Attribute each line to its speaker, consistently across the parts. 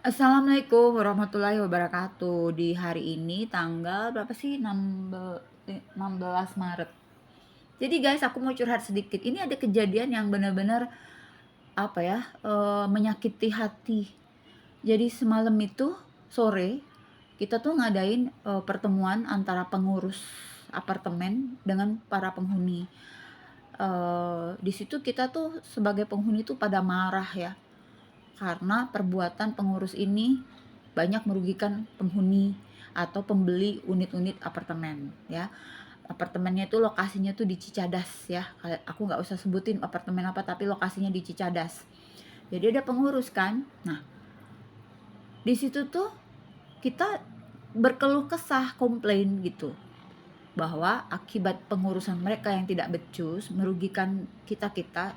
Speaker 1: Assalamualaikum warahmatullahi wabarakatuh. Di hari ini tanggal berapa sih? 16 Maret. Jadi guys, aku mau curhat sedikit. Ini ada kejadian yang benar-benar apa ya? Menyakiti hati. Jadi semalam itu sore kita tuh ngadain pertemuan antara pengurus apartemen dengan para penghuni. Di situ kita tuh sebagai penghuni tuh pada marah ya, karena perbuatan pengurus ini banyak merugikan penghuni atau pembeli unit-unit apartemen ya. Apartemennya itu lokasinya tuh di Cicadas ya. Aku nggak usah sebutin apartemen apa, tapi lokasinya di Cicadas. Jadi ada pengurus kan. Nah, di situ tuh kita berkeluh kesah, komplain gitu, bahwa akibat pengurusan mereka yang tidak becus merugikan kita-kita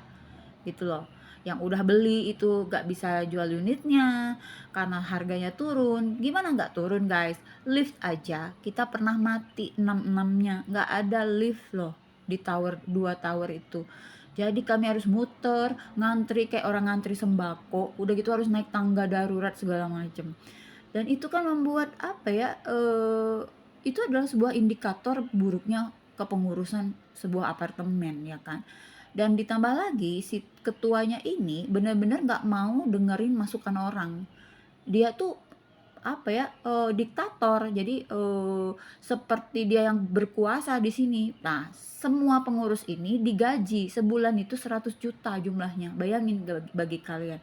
Speaker 1: gitu loh. Yang udah beli itu gak bisa jual unitnya karena harganya turun. Gimana gak turun guys? Lift aja kita pernah mati 6-6-nya, gak ada lift loh di tower 2 tower itu. Jadi kami harus muter, ngantri kayak orang ngantri sembako, udah gitu harus naik tangga darurat segala macem. Dan itu kan membuat apa ya, itu adalah sebuah indikator buruknya kepengurusan sebuah apartemen ya kan. Dan ditambah lagi si ketuanya ini benar-benar nggak mau dengerin masukan orang. Dia tuh apa ya, diktator. Jadi, seperti dia yang berkuasa di sini. Nah, semua pengurus ini digaji sebulan itu 100 juta jumlahnya. Bayangin bagi kalian.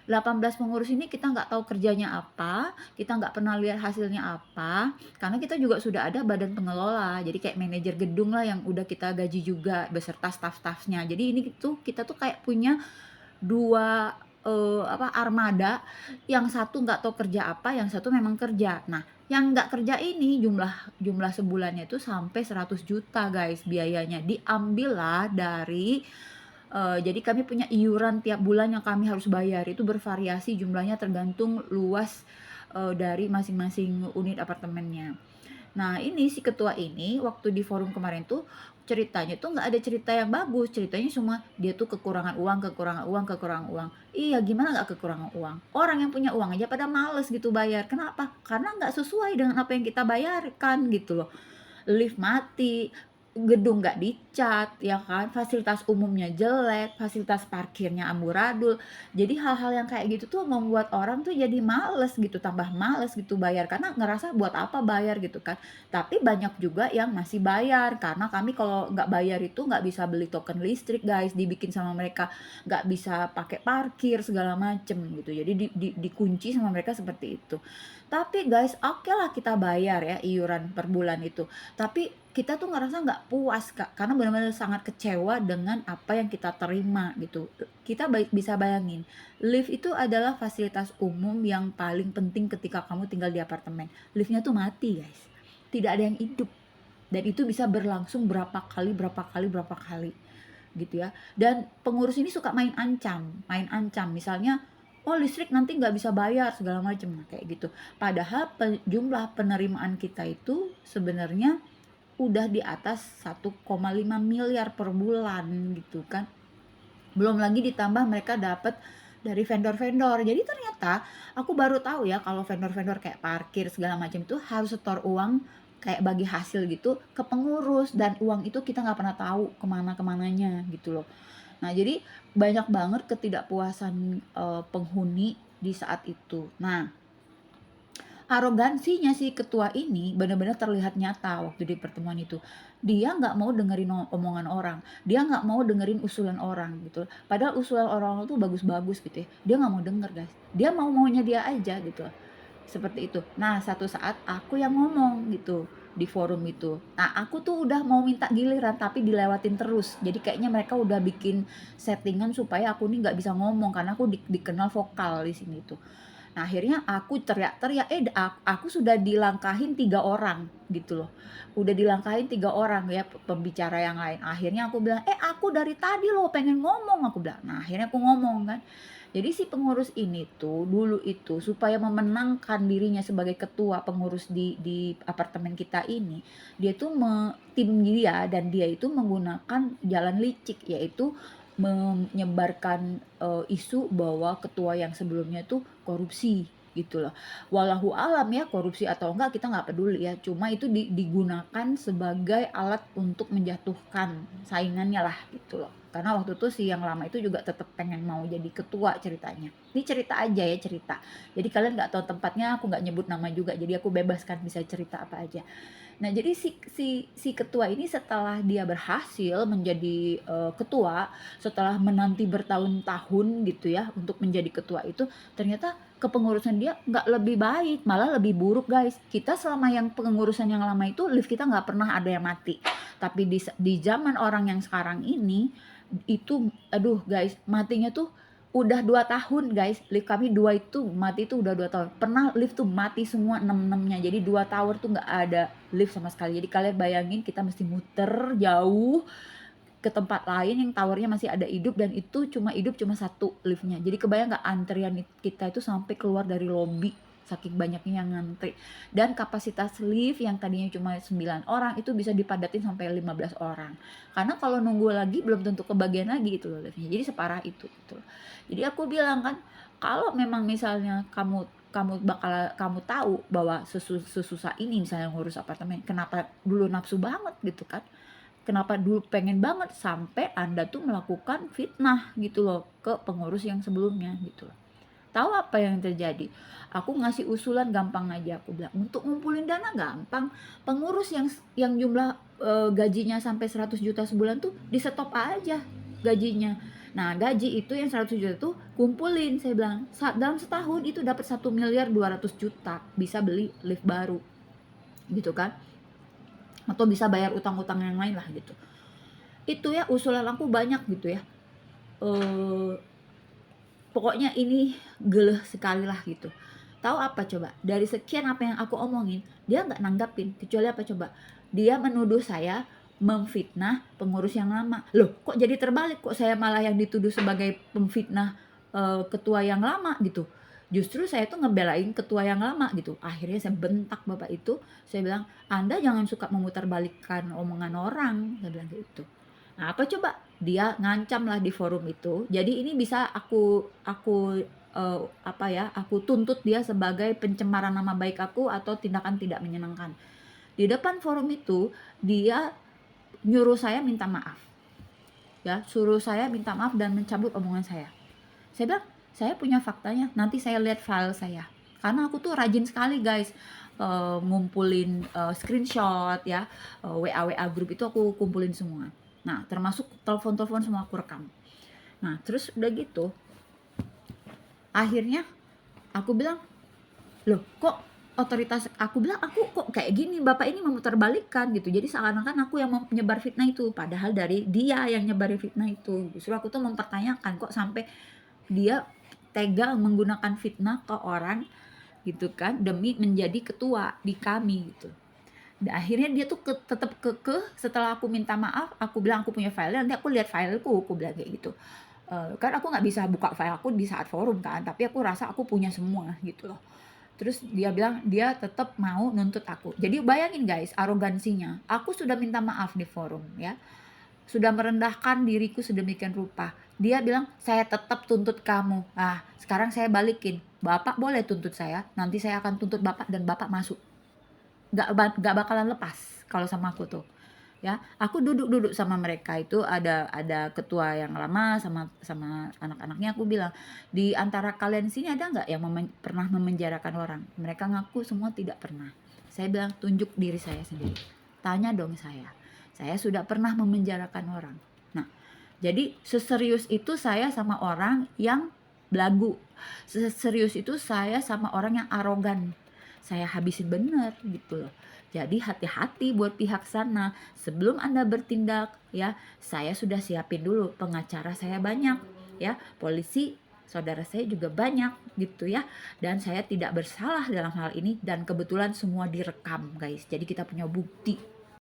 Speaker 1: 18 pengurus ini kita nggak tahu kerjanya apa, kita nggak pernah lihat hasilnya apa, karena kita juga sudah ada badan pengelola, jadi kayak manajer gedung lah yang udah kita gaji juga beserta staff-staffnya. Jadi ini tuh kita tuh kayak punya dua armada, yang satu nggak tahu kerja apa, yang satu memang kerja. Nah, yang nggak kerja ini jumlah jumlah sebulannya itu sampai 100 juta guys biayanya, diambil lah dari jadi kami punya iuran tiap bulan yang kami harus bayar, itu bervariasi jumlahnya tergantung luas, dari masing-masing unit apartemennya. Nah ini si ketua ini waktu di forum kemarin tuh, ceritanya tuh nggak ada cerita yang bagus, ceritanya cuma dia tuh kekurangan uang kekurangan uang kekurangan uang. Iya gimana nggak kekurangan uang? Orang yang punya uang aja pada males gitu bayar, kenapa? Karena nggak sesuai dengan apa yang kita bayarkan gitu loh. Lift mati, gedung nggak dicat, ya kan, fasilitas umumnya jelek, fasilitas parkirnya amburadul. Jadi hal-hal yang kayak gitu tuh membuat orang tuh jadi males gitu, tambah males gitu bayar, karena ngerasa buat apa bayar gitu kan. Tapi banyak juga yang masih bayar, karena kami kalau nggak bayar itu nggak bisa beli token listrik guys, dibikin sama mereka, nggak bisa pakai parkir segala macem gitu. Jadi dikunci sama mereka seperti itu. Tapi guys, oke lah kita bayar ya iuran per bulan itu. Tapi kita tuh ngerasa nggak puas Kak, karena benar-benar sangat kecewa dengan apa yang kita terima gitu. Kita bisa bayangin, lift itu adalah fasilitas umum yang paling penting ketika kamu tinggal di apartemen. Liftnya tuh mati guys, tidak ada yang hidup. Dan itu bisa berlangsung berapa kali, berapa kali, berapa kali gitu ya. Dan pengurus ini suka main ancam. Misalnya, oh listrik nanti nggak bisa bayar segala macam, nah, kayak gitu. Padahal jumlah penerimaan kita itu sebenarnya udah di atas 1,5 miliar per bulan gitu kan. Belum lagi ditambah mereka dapat dari vendor-vendor. Jadi ternyata aku baru tahu ya kalau vendor-vendor kayak parkir segala macam itu harus setor uang kayak bagi hasil gitu ke pengurus, dan uang itu kita nggak pernah tahu kemananya gitu loh. Nah jadi banyak banget ketidakpuasan penghuni di saat itu. Nah, arogansinya si ketua ini benar-benar terlihat nyata waktu di pertemuan itu. Dia nggak mau dengerin omongan orang, dia nggak mau dengerin usulan orang gitu. Padahal usulan orang tuh bagus-bagus gitu ya, dia nggak mau denger guys. Dia mau-maunya dia aja gitu, seperti itu. Nah satu saat aku yang ngomong gitu di forum itu. Nah aku tuh udah mau minta giliran tapi dilewatin terus. Jadi kayaknya mereka udah bikin settingan supaya aku nih nggak bisa ngomong karena aku dikenal vokal di sini tuh. Nah, akhirnya aku teriak-teriak, aku sudah dilangkahin 3 orang gitu loh. Udah dilangkahin 3 orang ya pembicara yang lain. Akhirnya aku bilang, aku dari tadi loh pengen ngomong," aku bilang. Nah, akhirnya aku ngomong kan. Jadi si pengurus ini tuh dulu itu supaya memenangkan dirinya sebagai ketua pengurus di apartemen kita ini, dia tuh tim dia dan dia itu menggunakan jalan licik, yaitu menyebarkan, isu bahwa ketua yang sebelumnya tuh korupsi gitu loh. Wallahu alam ya, korupsi atau enggak kita nggak peduli ya, cuma itu digunakan sebagai alat untuk menjatuhkan saingannya lah gitu loh. Karena waktu itu si yang lama itu juga tetap pengen mau jadi ketua ceritanya. Ini cerita aja ya, cerita. Jadi kalian nggak tahu tempatnya, aku nggak nyebut nama juga, jadi aku bebaskan bisa cerita apa aja. Nah, jadi si ketua ini setelah dia berhasil menjadi ketua, setelah menanti bertahun-tahun gitu ya untuk menjadi ketua itu, ternyata kepengurusan dia nggak lebih baik, malah lebih buruk guys. Kita selama yang pengurusan yang lama itu lift kita nggak pernah ada yang mati. Tapi di zaman orang yang sekarang ini itu, aduh guys, matinya tuh udah 2 tahun guys. Lift kami 2 itu mati itu udah 2 tahun. Pernah lift tuh mati semua 6-6-nya. Jadi 2 tower tuh nggak ada lift sama sekali. Jadi kalian bayangin kita mesti muter jauh ke tempat lain yang towernya masih ada hidup, dan itu hidup cuma satu liftnya. Jadi kebayang nggak antrian kita itu sampai keluar dari lobi saking banyaknya yang ngantri. Dan kapasitas lift yang tadinya cuma 9 orang itu bisa dipadatin sampai 15 orang. Karena kalau nunggu lagi belum tentu kebagian lagi itu loh liftnya. Jadi separah itu gitu. Jadi aku bilang kan, kalau memang misalnya kamu kamu tahu bahwa sesusah ini misalnya ngurus apartemen, kenapa dulu nafsu banget gitu kan? Kenapa dulu pengen banget sampai Anda tuh melakukan fitnah gitu loh ke pengurus yang sebelumnya gitu loh. Tahu apa yang terjadi? Aku ngasih usulan gampang aja, aku bilang untuk ngumpulin dana gampang. Pengurus yang jumlah gajinya sampai 100 juta sebulan tuh di stop aja gajinya. Nah, gaji itu yang 100 juta tuh kumpulin, saya bilang. Dalam setahun itu dapat 1.200.000.000 bisa beli lift baru. Gitu kan? Atau bisa bayar utang-utang yang lain lah gitu. Itu ya usulan aku banyak gitu ya. Pokoknya ini geleh sekali lah gitu. Tahu apa coba? Dari sekian apa yang aku omongin, dia nggak nanggapin. Kecuali apa coba? Dia menuduh saya memfitnah pengurus yang lama. Loh, kok jadi terbalik? Kok saya malah yang dituduh sebagai pemfitnah ketua yang lama gitu? Justru saya tuh ngebelain ketua yang lama gitu. Akhirnya saya bentak bapak itu. Saya bilang, Anda jangan suka memutarbalikkan omongan orang. Saya bilang gitu. Nah, apa coba? Dia ngancam lah di forum itu. Jadi ini bisa aku aku tuntut dia sebagai pencemaran nama baik aku atau tindakan tidak menyenangkan. Di depan forum itu dia nyuruh saya minta maaf. Ya, suruh saya minta maaf dan mencabut omongan saya. Saya bilang, saya punya faktanya, nanti saya lihat file saya. Karena aku tuh rajin sekali guys, ngumpulin screenshot ya, WA grup itu aku kumpulin semua. Nah, termasuk telepon-telepon semua aku rekam. Nah, terus udah gitu, akhirnya aku bilang, loh kok otoritas, aku bilang aku kok kayak gini, bapak ini memutarbalikkan gitu. Jadi seakan-akan aku yang mau menyebar fitnah itu, padahal dari dia yang nyebarin fitnah itu. Justru aku tuh mempertanyakan kok sampai dia tega menggunakan fitnah ke orang gitu kan demi menjadi ketua di kami gitu. Dan akhirnya dia tuh tetap kekeh. Setelah aku minta maaf, aku bilang aku punya file, nanti aku lihat fileku, aku bilang kayak gitu. Kan aku nggak bisa buka file aku di saat forum kan, tapi aku rasa aku punya semua gitu loh. Terus dia bilang dia tetap mau nuntut aku. Jadi bayangin guys arogansinya. Aku sudah minta maaf di forum ya, sudah merendahkan diriku sedemikian rupa. Dia bilang saya tetap tuntut kamu. Ah, sekarang saya balikin. Bapak boleh tuntut saya, nanti saya akan tuntut bapak dan bapak masuk. Gak bakalan lepas kalau sama aku tuh. Ya, aku duduk sama mereka itu ada ketua yang lama sama anak-anaknya. Aku bilang, di antara kalian sini ada nggak yang pernah memenjarakan orang? Mereka ngaku semua tidak pernah. Saya bilang tunjuk diri saya sendiri. Tanya dong saya sudah pernah memenjarakan orang. Nah, jadi seserius itu saya sama orang yang belagu. Seserius itu saya sama orang yang arogan. Saya habisin bener gitu loh. Jadi hati-hati buat pihak sana. Sebelum Anda bertindak ya, saya sudah siapin dulu, pengacara saya banyak ya, polisi saudara saya juga banyak gitu ya, dan saya tidak bersalah dalam hal ini, dan kebetulan semua direkam guys, jadi kita punya bukti